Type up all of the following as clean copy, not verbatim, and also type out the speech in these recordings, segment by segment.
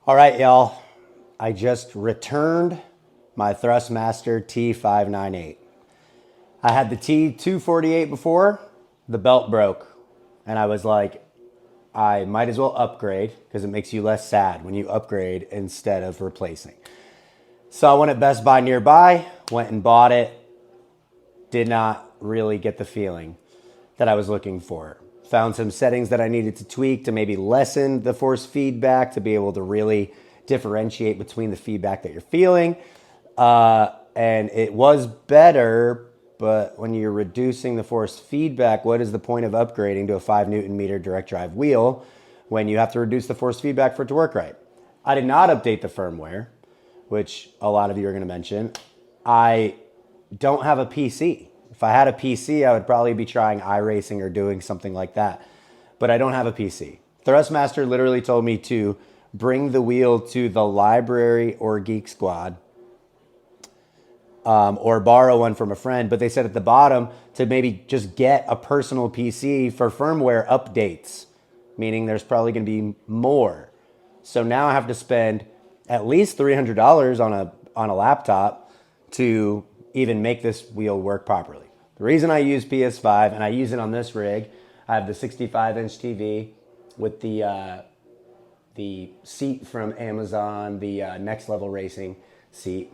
All right, y'all. I just returned my Thrustmaster T598. I had the T248 before, the belt broke, and I was like, I might as well upgrade because it makes you less sad when you upgrade instead of replacing. So I went at Best Buy nearby, went and bought it, did not really get the feeling that I was looking for. Found some settings that I needed to tweak to maybe lessen the force feedback to be able to really differentiate between the feedback that you're feeling. And it was better, but when you're reducing the force feedback, what is the point of upgrading to a 5 Newton meter direct drive wheel when you have to reduce the force feedback for it to work right? I did not update the firmware, which a lot of you are going to mention. I don't have a PC. If I had a PC, I would probably be trying iRacing or doing something like that. But I don't have a PC. Thrustmaster literally told me to bring the wheel to the library or Geek Squad, or borrow one from a friend. But they said at the bottom to maybe just get a personal PC for firmware updates, meaning there's probably going to be more. So now I have to spend at least $300 on a laptop to even make this wheel work properly. The reason I use PS5 and I use it on this rig, I have the 65-inch TV with the seat from Amazon, the Next Level Racing seat.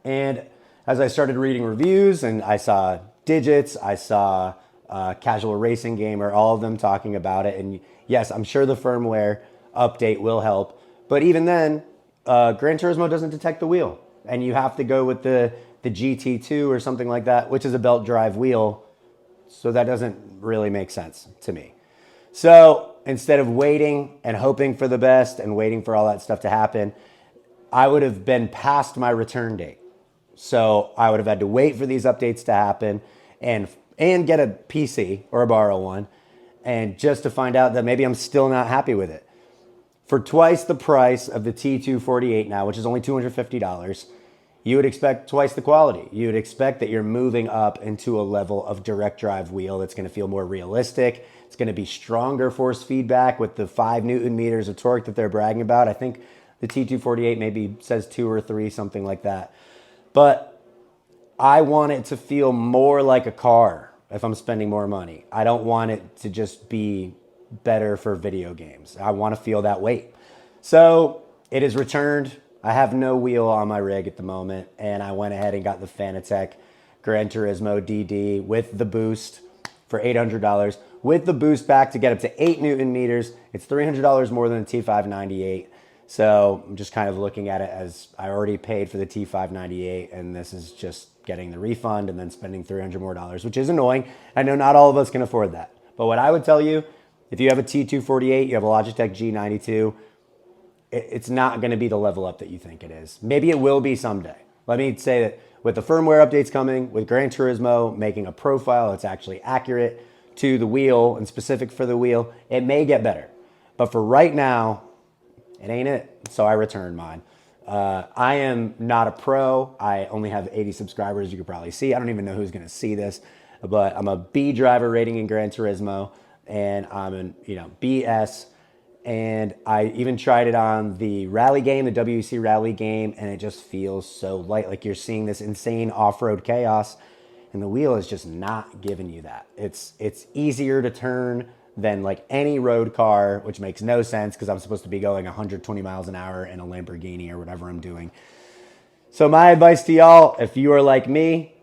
And as I started reading reviews and I saw Digits, I saw Casual Racing Gamer, all of them talking about it. And yes, I'm sure the firmware update will help. But even then, Gran Turismo doesn't detect the wheel. And you have to go with the GT2 or something like that, which is a belt drive wheel. So that doesn't really make sense to me. So instead of waiting and hoping for the best and waiting for all that stuff to happen, I would have been past my return date. So I would have had to wait for these updates to happen and get a PC or borrow one, and just to find out that maybe I'm still not happy with it. For twice the price of the T248 now, which is only $250, you would expect twice the quality. You would expect that you're moving up into a level of direct drive wheel that's going to feel more realistic. It's going to be stronger force feedback with the 5 Newton meters of torque that they're bragging about. I think the T248 maybe says 2 or 3, something like that. But I want it to feel more like a car if I'm spending more money. I don't want it to just be better for video games. I want to feel that weight. So it is returned. I have no wheel on my rig at the moment, and I went ahead and got the Fanatec Gran Turismo DD with the boost for $800. With the boost back to get up to 8 Newton meters, it's $300 more than the T598. So I'm just kind of looking at it as I already paid for the T598, and this is just getting the refund and then spending $300 more, which is annoying. I know not all of us can afford that. But what I would tell you, if you have a T248, you have a Logitech G92, it's not going to be the level up that you think it is. Maybe it will be someday. Let me say that with the firmware updates coming, with Gran Turismo making a profile that's actually accurate to the wheel and specific for the wheel, it may get better. But for right now, it ain't it. So I returned mine. I am not a pro. I only have 80 subscribers, you could probably see. I don't even know who's going to see this, but I'm a B driver rating in Gran Turismo, and I'm an BS. And I even tried it on the rally game, the WEC rally game, and it just feels so light. Like you're seeing this insane off-road chaos, and the wheel is just not giving you that. It's easier to turn than like any road car, which makes no sense because I'm supposed to be going 120 miles an hour in a Lamborghini or whatever I'm doing. So my advice to y'all, if you are like me,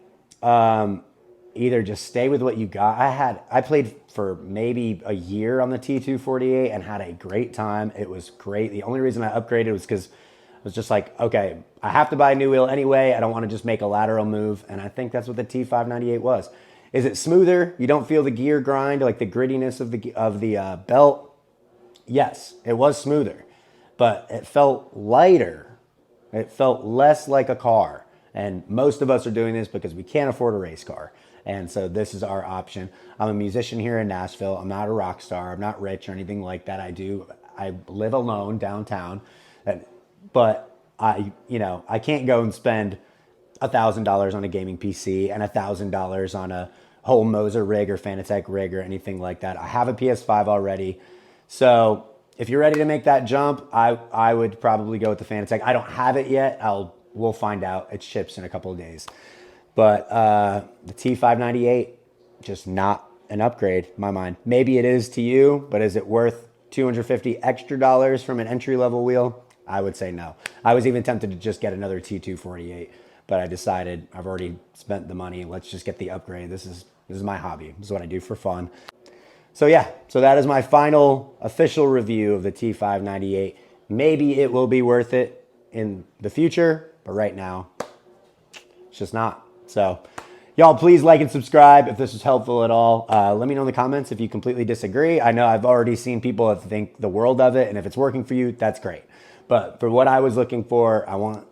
either just stay with what you got. I played for maybe a year on the T248 and had a great time. It was great. The only reason I upgraded was because I was just like, okay, I have to buy a new wheel anyway. I don't want to just make a lateral move. And I think that's what the T598 was. Is it smoother? You don't feel the gear grind, like the grittiness of the belt? Yes, it was smoother, but it felt lighter. It felt less like a car. And most of us are doing this because we can't afford a race car. And so this is our option. I'm a musician here in Nashville. I'm not a rock star. I'm not rich or anything like that. I live alone downtown, but I can't go and spend $1,000 on a gaming PC and $1,000 on a whole Moser rig or Fanatec rig or anything like that. I have a PS5 already. So if you're ready to make that jump, I would probably go with the Fanatec. I don't have it yet. We'll find out. It ships in a couple of days. But the T598, just not an upgrade in my mind. Maybe it is to you, but is it worth $250 extra from an entry-level wheel? I would say no. I was even tempted to just get another T248, but I decided I've already spent the money. Let's just get the upgrade. This is my hobby. This is what I do for fun. So yeah, so that is my final official review of the T598. Maybe it will be worth it in the future, but right now, it's just not. So y'all, please like and subscribe if this was helpful at all. Let me know in the comments if you completely disagree. I know I've already seen people that think the world of it, and if it's working for you, that's great. But for what I was looking for, I want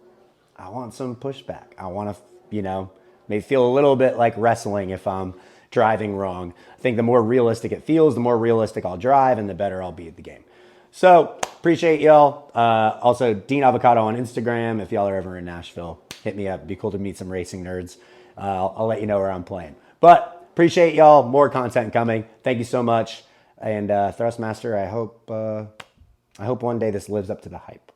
some pushback. I want to, maybe feel a little bit like wrestling if I'm driving wrong. I think the more realistic it feels, the more realistic I'll drive, and the better I'll be at the game. So appreciate y'all. Also, Dean Avocado on Instagram. If y'all are ever in Nashville, hit me up. It'd be cool to meet some racing nerds. I'll let you know where I'm playing. But appreciate y'all. More content coming. Thank you so much. And Thrustmaster, I hope one day this lives up to the hype.